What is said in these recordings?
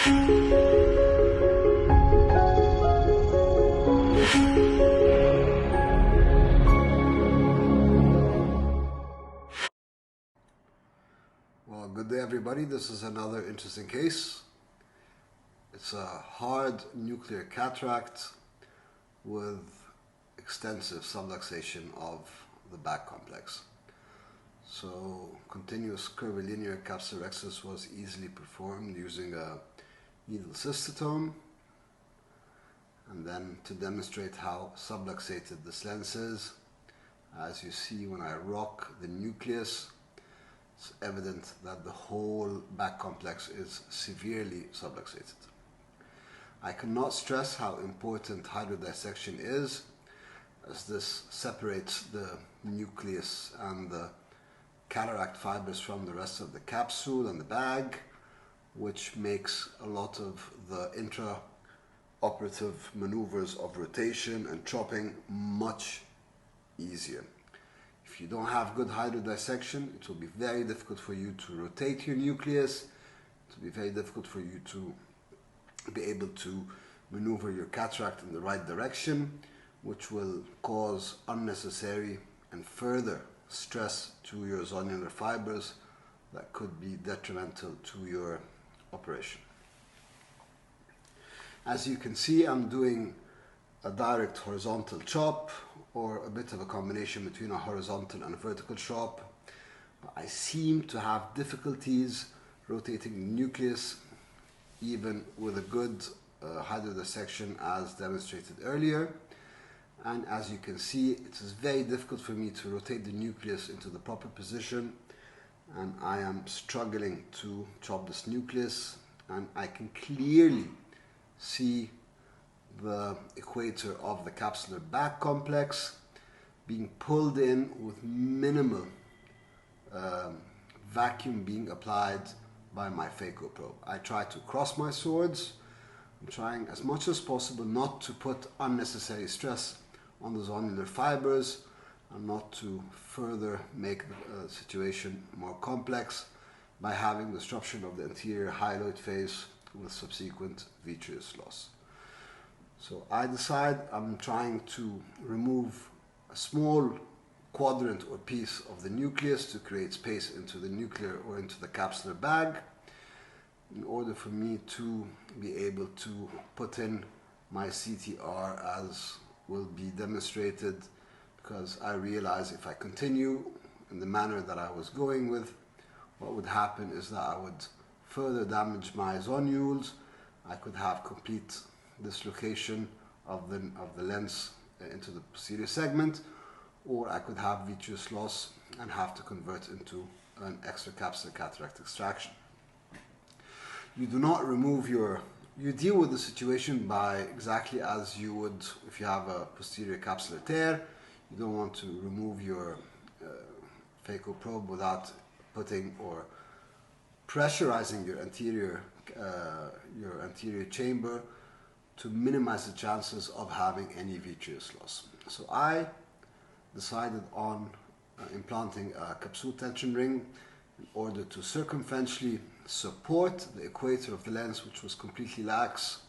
Well, good day everybody. This is another interesting case. It's a hard nuclear cataract with extensive subluxation of the back complex. So continuous curvilinear capsulorhexis was easily performed using a needle cystotome. And then to demonstrate how subluxated this lens is, as you see when I rock the nucleus, it's evident that the whole back complex is severely subluxated. I cannot stress how important hydrodissection is, as this separates the nucleus and the cataract fibers from the rest of the capsule and the bag, which makes a lot of the intra-operative maneuvers of rotation and chopping much easier. If you don't have good hydrodissection, it will be very difficult for you to rotate your nucleus. It will be very difficult for you to be able to maneuver your cataract in the right direction, which will cause unnecessary and further stress to your zonular fibers that could be detrimental to your operation. As you can see, I'm doing a direct horizontal chop, or a bit of a combination between a horizontal and a vertical chop. I seem to have difficulties rotating the nucleus, even with a good hydrodissection as demonstrated earlier. And as you can see, it is very difficult for me to rotate the nucleus into the proper position, and I am struggling to chop this nucleus, and I can clearly see the equator of the capsular back complex being pulled in with minimal vacuum being applied by my phaco probe. I try to cross my swords. I'm trying as much as possible not to put unnecessary stress on the zonular fibers and not to further make the situation more complex by having disruption of the anterior hyaloid phase with subsequent vitreous loss. So I decide I'm trying to remove a small quadrant or piece of the nucleus to create space into the nuclear or into the capsular bag, in order for me to be able to put in my CTR as will be demonstrated, because I realize if I continue in the manner that I was going with, what would happen is that I would further damage my zonules. I could have complete dislocation of the lens into the posterior segment, or I could have vitreous loss and have to convert into an extracapsular cataract extraction. You do not remove you deal with the situation by exactly as you would if you have a posterior capsular tear. You don't want to remove your phaco probe without putting or pressurizing your anterior chamber to minimize the chances of having any vitreous loss. So I decided on implanting a capsule tension ring in order to circumferentially support the equator of the lens, which was completely lax,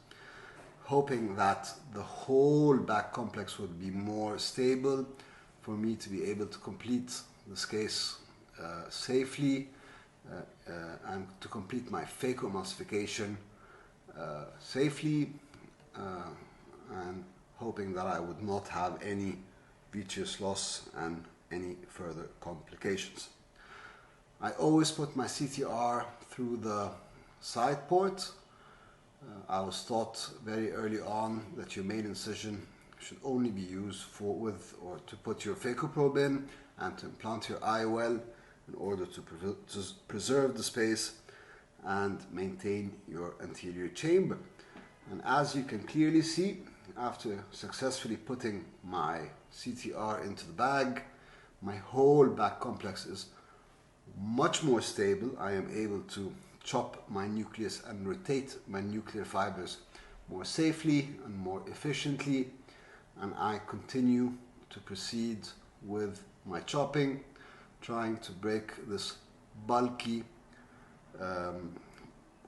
hoping that the whole back complex would be more stable for me to be able to complete this case safely and to complete my phacoemulsification safely, and hoping that I would not have any vitreous loss and any further complications. I always put my CTR through the side port. I was taught very early on that your main incision should only be used to put your phaco probe in and to implant your IOL in order to preserve the space and maintain your anterior chamber. And as you can clearly see, after successfully putting my CTR into the bag, my whole back complex is much more stable. I am able to chop my nucleus and rotate my nuclear fibers more safely and more efficiently, and I continue to proceed with my chopping, trying to break this bulky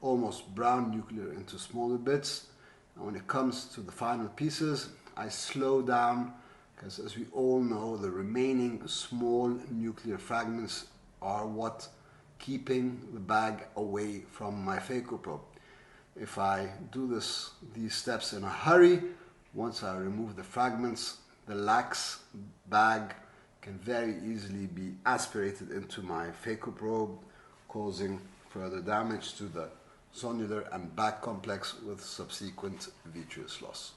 almost brown nuclear into smaller bits. And when it comes to the final pieces, I slow down, because as we all know, the remaining small nuclear fragments are what keeping the bag away from my phaco probe. If I do these steps in a hurry, once I remove the fragments, the lax bag can very easily be aspirated into my phaco probe, causing further damage to the zonular and bag complex with subsequent vitreous loss.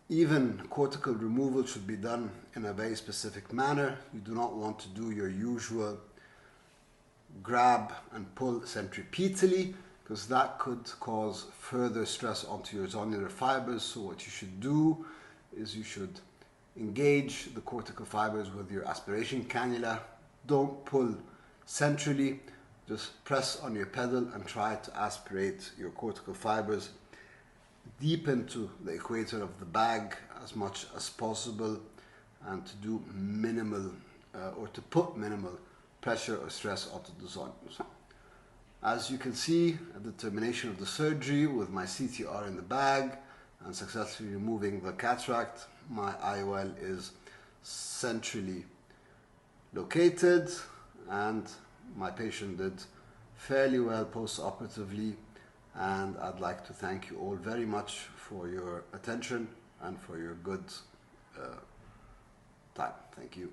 Even cortical removal should be done in a very specific manner. You do not want to do your usual grab and pull centripetally, because that could cause further stress onto your zonular fibers. So what you should do is you should engage the cortical fibers with your aspiration cannula. Don't pull centrally, just press on your pedal and try to aspirate your cortical fibers deep into the equator of the bag as much as possible, and to do minimal or to put minimal pressure or stress onto the zonules. As you can see, at the termination of the surgery with my CTR in the bag and successfully removing the cataract, my IOL is centrally located and my patient did fairly well post-operatively, and I'd like to thank you all very much for your attention and for your good time. Thank you.